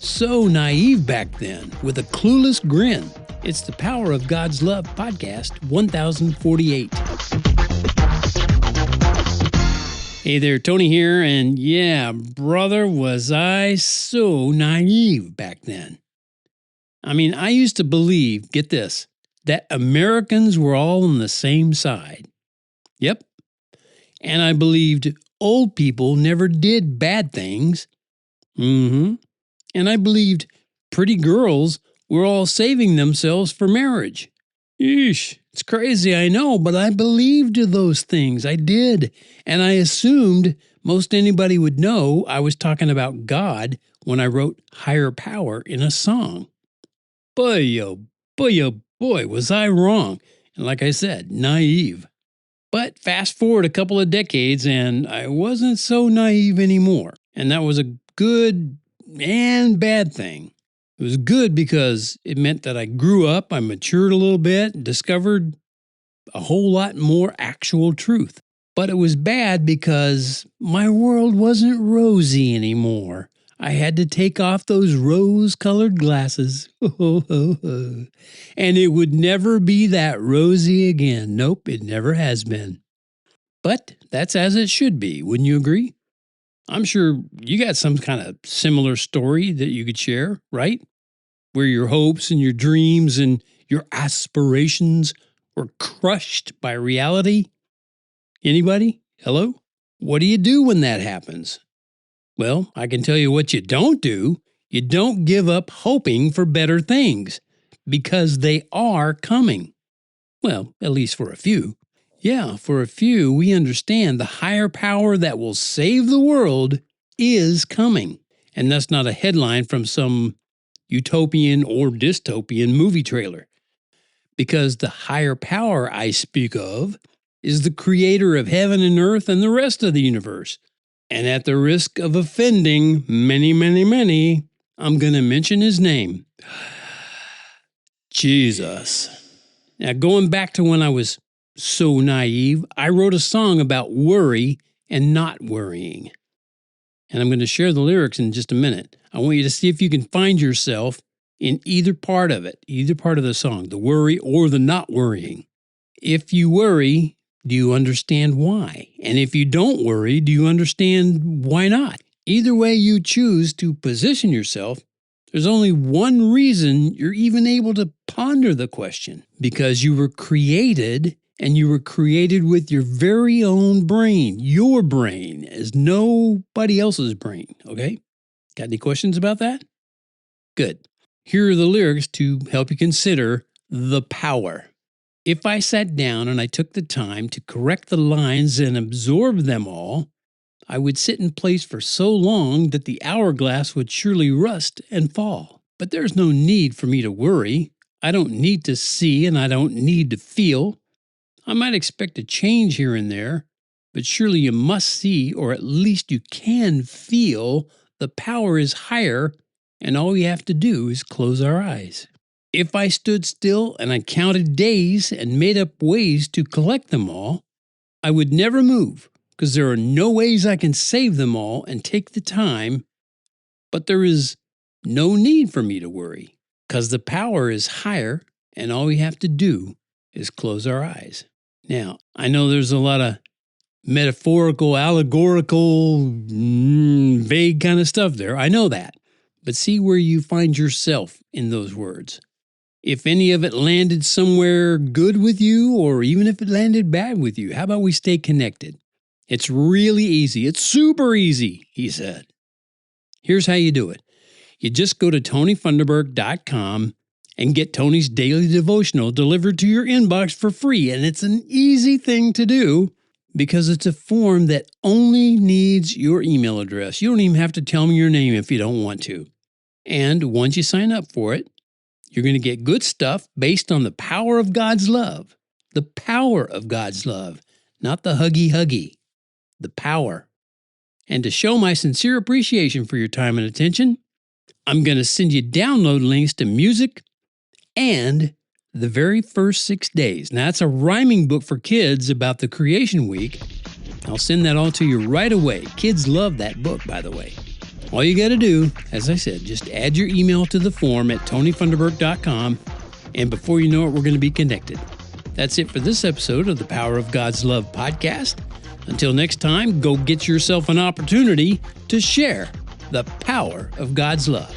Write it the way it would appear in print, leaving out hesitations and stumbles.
So naive back then, with a clueless grin. It's the Power of God's Love podcast 1048. Hey there, Tony here, and yeah, brother, was I so naive back then. I mean, I used to believe, get this, that Americans were all on the same side. Yep. And I believed old people never did bad things. And I believed pretty girls were all saving themselves for marriage. Eesh, it's crazy, I know, but I believed those things. I did. And I assumed most anybody would know I was talking about God when I wrote Higher Power in a song. Boy, oh boy, was I wrong. And like I said, naive. But fast forward a couple of decades and I wasn't so naive anymore. And that was a good and bad thing. It was good because it meant that I grew up, I matured a little bit, discovered a whole lot more actual truth. But it was bad because my world wasn't rosy anymore. I had to take off those rose-colored glasses. And it would never be that rosy again. Nope, it never has been. But that's as it should be, wouldn't you agree? I'm sure you got some kind of similar story that you could share, right? Where your hopes and your dreams and your aspirations were crushed by reality. Anybody? Hello? What do you do when that happens? Well, I can tell you what you don't do. You don't give up hoping for better things, because they are coming. Well, at least for a few. Yeah, for a few, we understand the higher power that will save the world is coming. And that's not a headline from some utopian or dystopian movie trailer. Because the higher power I speak of is the creator of heaven and earth and the rest of the universe. And at the risk of offending many, I'm going to mention his name. Jesus. Now, going back to when I was so naive, I wrote a song about worry and not worrying. And I'm going to share the lyrics in just a minute. I want you to see if you can find yourself in either part of it, either part of the song, the worry or the not worrying. If you worry, do you understand why? And if you don't worry, do you understand why not? Either way you choose to position yourself, there's only one reason you're even able to ponder the question. Because you were created, and you were created with your very own brain. Your brain is nobody else's brain, okay? Got any questions about that? Good. Here are the lyrics to help you consider the power. If I sat down and I took the time to correct the lines and absorb them all, I would sit in place for so long that the hourglass would surely rust and fall. But there's no need for me to worry. I don't need to see and I don't need to feel. I might expect a change here and there, but surely you must see, or at least you can feel, the power is higher, and all we have to do is close our eyes. If I stood still and I counted days and made up ways to collect them all, I would never move, because there are no ways I can save them all and take the time, but there is no need for me to worry, because the power is higher, and all we have to do is close our eyes. Now, I know there's a lot of metaphorical, allegorical, vague kind of stuff there. I know that. But see where you find yourself in those words. If any of it landed somewhere good with you, or even if it landed bad with you, how about we stay connected? It's really easy. It's super easy, he said. Here's how you do it. You just go to TonyFunderburk.com and get Tony's daily devotional delivered to your inbox for free. And it's an easy thing to do because it's a form that only needs your email address. You don't even have to tell me your name if you don't want to. And once you sign up for it, you're going to get good stuff based on the power of God's love. The power of God's love, not the huggy. The power. And to show my sincere appreciation for your time and attention, I'm going to send you download links to music and the very first 6 days. Now, that's a rhyming book for kids about the creation week. I'll send that all to you right away. Kids love that book, by the way. All you got to do, as I said, just add your email to the form at tonyfunderburk.com, and before you know it, we're going to be connected. That's it for this episode of the Power of God's Love podcast. Until next time, go get yourself an opportunity to share the power of God's love.